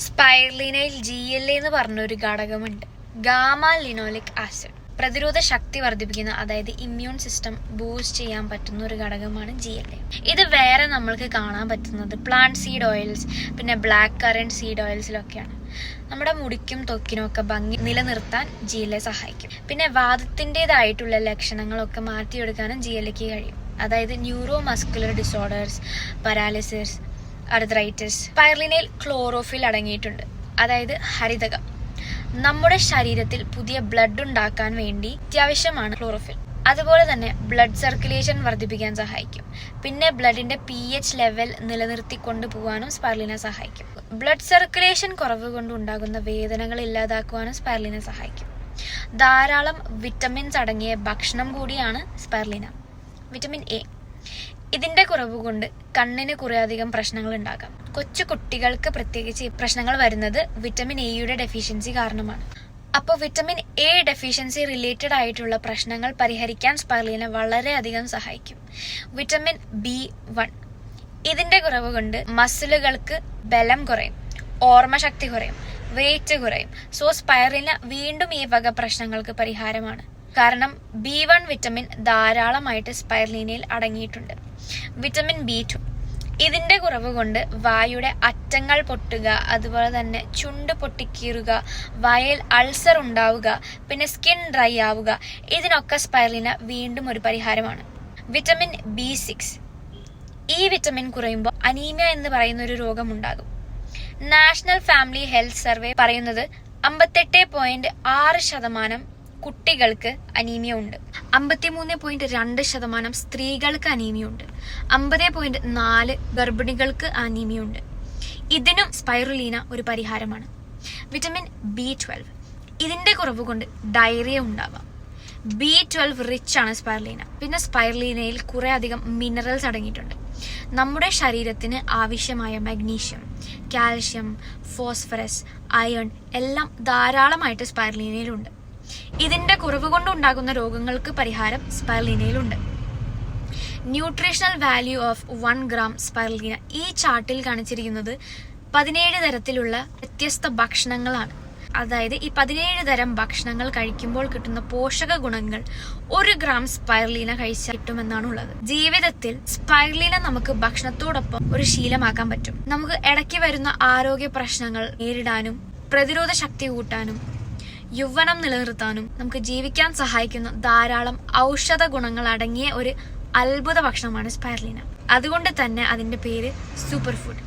സ്പൈർലിനയിൽ GLA എന്ന് പറഞ്ഞൊരു ഘടകമുണ്ട്. Gamma linoleic acid. പ്രതിരോധ ശക്തി വർദ്ധിപ്പിക്കുന്ന, അതായത് ഇമ്മ്യൂൺ സിസ്റ്റം ബൂസ്റ്റ് ചെയ്യാൻ പറ്റുന്ന ഒരു ഘടകമാണ് GLA. ഇത് വേറെ നമ്മൾക്ക് കാണാൻ പറ്റുന്നത് പ്ലാന്റ് സീഡ് ഓയിൽസ്, പിന്നെ ബ്ലാക്ക് കറന്റ് സീഡ് ഓയിൽസിലൊക്കെയാണ്. നമ്മുടെ മുടിക്കും ത്വക്കിനും ഒക്കെ ഭംഗി നിലനിർത്താൻ GLA സഹായിക്കും. പിന്നെ വാദത്തിൻ്റെതായിട്ടുള്ള ലക്ഷണങ്ങളൊക്കെ മാറ്റിയെടുക്കാനും GLAക്ക് കഴിയും. അതായത് neuro muscular disorders, paralysis, arthritis. സ്പൈർലിനയിൽ ക്ലോറോഫിൽ അടങ്ങിയിട്ടുണ്ട്, അതായത് ഹരിതകം. നമ്മുടെ ശരീരത്തിൽ പുതിയ ബ്ലഡ് ഉണ്ടാക്കാൻ വേണ്ടി അത്യാവശ്യമാണ് ക്ലോറോഫിൽ. അതുപോലെ തന്നെ ബ്ലഡ് സർക്കുലേഷൻ വർദ്ധിപ്പിക്കാൻ സഹായിക്കും. പിന്നെ ബ്ലഡിന്റെ pH ലെവൽ നിലനിർത്തിക്കൊണ്ട് പോകാനും സ്പൈർലിന സഹായിക്കും. ബ്ലഡ് സർക്കുലേഷൻ കുറവ് കൊണ്ടുണ്ടാകുന്ന വേദനകൾ ഇല്ലാതാക്കുവാനും സ്പൈർലിന സഹായിക്കും. ധാരാളം വിറ്റമിൻസ് അടങ്ങിയ ഭക്ഷണം കൂടിയാണ് സ്പൈർലിന. Vitamin A. ഇതിന്റെ കുറവ് കൊണ്ട് കണ്ണിന് കുറേയധികം പ്രശ്നങ്ങൾ ഉണ്ടാകാം. കൊച്ചു കുട്ടികൾക്ക് പ്രത്യേകിച്ച് പ്രശ്നങ്ങൾ വരുന്നത് വിറ്റമിൻ എയുടെ ഡെഫിഷ്യൻസി കാരണമാണ്. അപ്പോൾ വിറ്റമിൻ A ഡെഫിഷ്യൻസി റിലേറ്റഡ് ആയിട്ടുള്ള പ്രശ്നങ്ങൾ പരിഹരിക്കാൻ സ്പൈർലിന വളരെയധികം സഹായിക്കും. Vitamin B1. ഇതിന്റെ കുറവ് കൊണ്ട് മസിലുകൾക്ക് ബലം കുറയും, ഓർമ്മശക്തി കുറയും, വെയിറ്റ് കുറയും. സോ സ്പൈർലിന വീണ്ടും ഈ വക പ്രശ്നങ്ങൾക്ക് പരിഹാരമാണ്. കാരണം B1 വിറ്റമിൻ ധാരാളമായിട്ട് സ്പൈർലിനയിൽ അടങ്ങിയിട്ടുണ്ട്. Vitamin B2. ഇതിന്റെ കുറവ് കൊണ്ട് വായുടെ അറ്റങ്ങൾ പൊട്ടുക, അതുപോലെ തന്നെ ചുണ്ട് പൊട്ടിക്കീറുക, വായിൽ അൾസർ ഉണ്ടാവുക, പിന്നെ സ്കിൻ ഡ്രൈ ആവുക, ഇതിനൊക്കെ സ്പൈർലിന വീണ്ടും ഒരു പരിഹാരമാണ്. Vitamin B6. ഈ വിറ്റമിൻ കുറയുമ്പോൾ അനീമിയ എന്ന് പറയുന്ന ഒരു രോഗം ഉണ്ടാകും. നാഷണൽ ഫാമിലി ഹെൽത്ത് സർവേ പറയുന്നത് 58.6% കുട്ടികൾക്ക് അനീമിയ ഉണ്ട്, 53.2% സ്ത്രീകൾക്ക് അനീമിയ ഉണ്ട്, 50.4% ഗർഭിണികൾക്ക് അനീമിയ ഉണ്ട്. ഇതിനും സ്പൈറുലീന ഒരു പരിഹാരമാണ്. Vitamin B12. ഇതിന്റെ കുറവ് കൊണ്ട് ഡയറിയ ഉണ്ടാവാം. B12 റിച്ച് ആണ് സ്പൈറുലീന. പിന്നെ സ്പൈറുലീനയിൽ കുറെ അധികം മിനറൽസ് അടങ്ങിയിട്ടുണ്ട്. നമ്മുടെ ശരീരത്തിന് ആവശ്യമായ മഗ്നീഷ്യം, കാൽഷ്യം, ഫോസ്ഫറസ്, അയൺ എല്ലാം ധാരാളമായിട്ട് സ്പൈറുലീനയിലുണ്ട്. ഇതിന്റെ കുറവ് കൊണ്ടുണ്ടാകുന്ന രോഗങ്ങൾക്ക് പരിഹാരം സ്പൈർലിനയിലുണ്ട്. Nutritional value of 1 gram spirulina. ഈ ചാർട്ടിൽ കാണിച്ചിരിക്കുന്നത് 17 തരത്തിലുള്ള വ്യത്യസ്ത ഭക്ഷണങ്ങളാണ്. അതായത് ഈ 17 തരം ഭക്ഷണങ്ങൾ കഴിക്കുമ്പോൾ കിട്ടുന്ന പോഷക ഗുണങ്ങൾ 1 gram സ്പൈർലിന കഴിച്ചാൽ കിട്ടുമെന്നാണുള്ളത്. ജീവിതത്തിൽ സ്പൈർലിന നമുക്ക് ഭക്ഷണത്തോടൊപ്പം ഒരു ശീലമാക്കാൻ പറ്റും. നമുക്ക് ഇടയ്ക്ക് വരുന്ന ആരോഗ്യ പ്രശ്നങ്ങൾ നേരിടാനും പ്രതിരോധ ശക്തി കൂട്ടാനും യൗവനം നിലനിർത്താനും നമുക്ക് ജീവിക്കാൻ സഹായിക്കുന്ന ധാരാളം ഔഷധ ഗുണങ്ങൾ അടങ്ങിയ ഒരു അത്ഭുത ഭക്ഷണമാണ് സ്പൈർലിന. അതുകൊണ്ട് തന്നെ അതിന്റെ പേര് സൂപ്പർ ഫുഡ്.